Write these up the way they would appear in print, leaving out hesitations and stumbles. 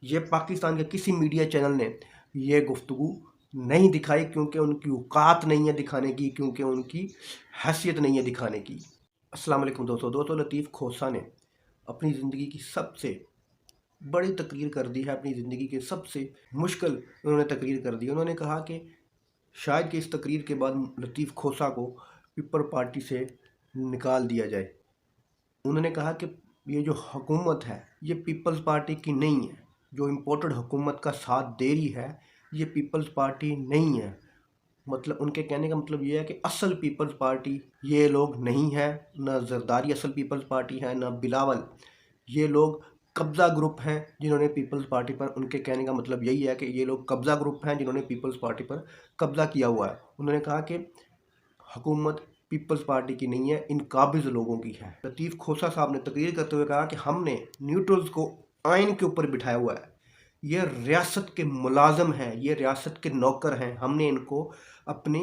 ये पाकिस्तान के किसी मीडिया चैनल ने ये गुफ्तगू नहीं दिखाई, क्योंकि उनकी औकात नहीं है दिखाने की, क्योंकि उनकी हैसियत नहीं है दिखाने की। अस्सलाम वालेकुम दोस्तों, लतीफ़ खोसा ने अपनी ज़िंदगी की सबसे बड़ी तकरीर कर दी है, अपनी ज़िंदगी की सबसे मुश्किल उन्होंने तकरीर कर दी। उन्होंने कहा कि शायद कि इस तकरीर के बाद लतीफ़ खोसा को पीपल पार्टी से निकाल दिया जाए। उन्होंने कहा कि ये जो हुकूमत है ये पीपल्स पार्टी की नहीं है, जो इम्पोर्टेड हुकूमत का साथ दे रही है ये पीपल्स पार्टी नहीं है। मतलब उनके कहने का मतलब ये है कि असल पीपल्स पार्टी ये लोग नहीं है, ना जरदारी असल पीपल्स पार्टी है, ना बिलावल। ये लोग कब्ज़ा ग्रुप हैं जिन्होंने पीपल्स पार्टी पर, उनके कहने का मतलब यही है कि ये लोग कब्ज़ा ग्रुप हैं जिन्होंने पीपल्स पार्टी पर कब्ज़ा किया हुआ है। उन्होंने कहा कि हुकूमत पीपल्स पार्टी की नहीं है, इन काबिज़ लोगों की है। लतीफ़ खोसा साहब ने तकरीर करते हुए कहा कि हमने न्यूट्रल्स को आइन के ऊपर बिठाया हुआ है, ये रियासत के मुलाजम हैं, ये रियासत के नौकर हैं, हमने इनको अपनी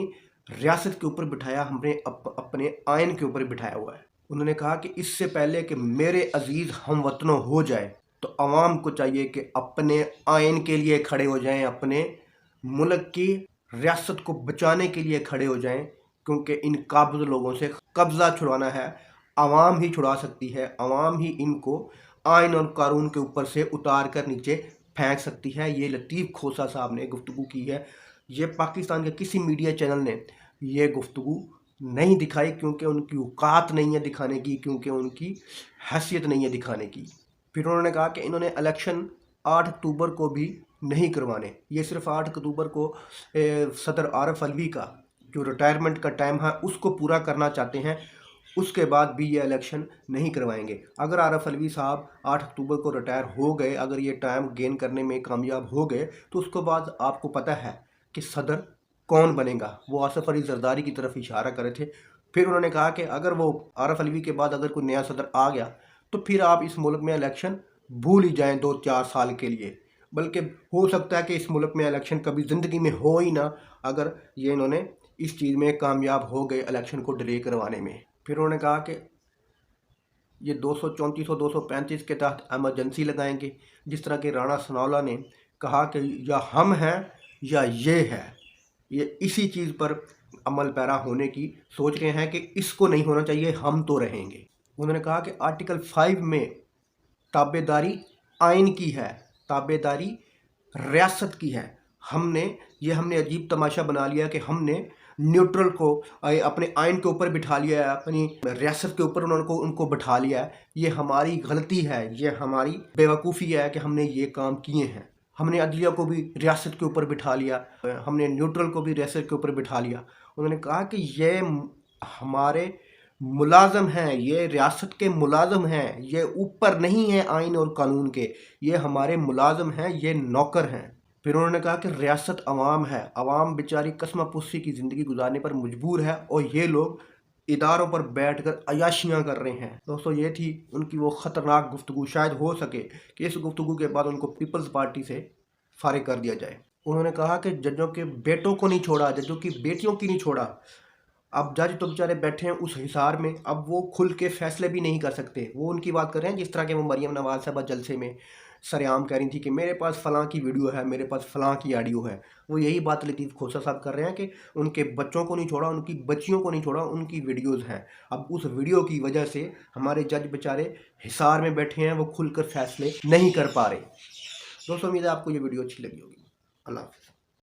रियासत के ऊपर बिठाया, हमने अपने आइन के ऊपर बिठाया हुआ है। उन्होंने कहा कि इससे पहले कि मेरे अजीज़ हमवतनों हो जाए तो अवाम को चाहिए कि अपने आइन के लिए खड़े हो जाएं, अपने मुल्क की रियासत को बचाने के लिए खड़े हो जाएं, क्योंकि इन काबिज़ लोगों से कब्ज़ा छुड़वाना है अवाम ही छुड़ा सकती है। अवाम ही इनको आइन और कानून के ऊपर से उतार कर नीचे फेंक सकती है। ये लतीफ़ खोसा साहब ने गुफ्तगू की है। ये पाकिस्तान के किसी मीडिया चैनल ने ये गुफ्तगू नहीं दिखाई, क्योंकि उनकी औकात नहीं है दिखाने की, क्योंकि उनकी हैसियत नहीं है दिखाने की। फिर उन्होंने कहा कि इन्होंने इलेक्शन 8 अक्टूबर को भी नहीं करवाने, ये सिर्फ 8 अक्टूबर को सदर आरिफ अलवी का जो रिटायरमेंट का टाइम है उसको पूरा करना चाहते हैं, उसके बाद भी ये इलेक्शन नहीं करवाएंगे। अगर आरिफ अलवी साहब 8 अक्टूबर को रिटायर हो गए, अगर ये टाइम गेन करने में कामयाब हो गए, तो उसके बाद आपको पता है कि सदर कौन बनेगा। वो आसिफ अली जरदारी की तरफ इशारा करे थे। फिर उन्होंने कहा कि अगर वो आरिफ अलवी के बाद अगर कोई नया सदर आ गया तो फिर आप इस मुल्क में इलेक्शन भूल ही जाएं 2-4 साल के लिए, बल्कि हो सकता है कि इस मुल्क में इलेक्शन कभी ज़िंदगी में हो ही ना, अगर ये इन्होंने इस चीज़ में कामयाब हो गए इलेक्शन को डिले करवाने में। फिर उन्होंने कहा कि ये 234 और 235 के तहत एमरजेंसी लगाएंगे, जिस तरह के राणा सनाउल्लाह ने कहा कि या हम हैं या ये है। ये इसी चीज़ पर अमल पैरा होने की सोच रहे हैं कि इसको नहीं होना चाहिए, हम तो रहेंगे। उन्होंने कहा कि आर्टिकल 5 में ताबेदारी आइन की है, ताबेदारी रियासत की है। हमने अजीब तमाशा बना लिया कि हमने न्यूट्रल को अपने आइन के ऊपर बिठा लिया है, अपनी रियासत के ऊपर उनको बिठा लिया है। ये हमारी गलती है, ये हमारी बेवकूफ़ी है कि हमने ये काम किए हैं। हमने अदलिया को भी रियासत के ऊपर बिठा लिया, हमने न्यूट्रल को भी रियासत के ऊपर बिठा लिया। उन्होंने कहा कि ये हमारे मुलाजम हैं, ये रियासत के मुलाजम हैं, ये ऊपर नहीं है आइन और कानून के, ये हमारे मुलाजम हैं, ये नौकर हैं। फिर उन्होंने कहा कि रियासत अवाम है, अवाम बेचारी कसमा पुस्सी की ज़िंदगी गुजारने पर मजबूर है और ये लोग इदारों पर बैठकर अयाशियाँ कर रहे हैं। दोस्तों, ये थी उनकी वो ख़तरनाक गुफ्तगू। शायद हो सके कि इस गुफ्तगू के बाद उनको पीपल्स पार्टी से फारिग कर दिया जाए। उन्होंने कहा कि जजों के बेटों को नहीं छोड़ा, जजों की बेटियों की नहीं छोड़ा। अब जज तो बेचारे बैठे हैं उस हिसार में, अब वो खुल के फैसले भी नहीं कर सकते। वो उनकी बात कर रहे हैं जिस तरह के वो मरीम नवाज साहबा जलसे में सरेआम कह रही थी कि मेरे पास फ़लाँ की वीडियो है, मेरे पास फ़लाँ की ऑडियो है। वो यही बात लतीफ़ खोसा साहब कर रहे हैं कि उनके बच्चों को नहीं छोड़ा, उनकी बच्चियों को नहीं छोड़ा, उनकी वीडियोज़ हैं। अब उस वीडियो की वजह से हमारे जज बेचारे हिसार में बैठे हैं, वो खुलकर फैसले नहीं कर पा रहे। दोस्तों, उम्मीद है आपको ये वीडियो अच्छी लगी होगी। अल्लाह हाफ़िज़।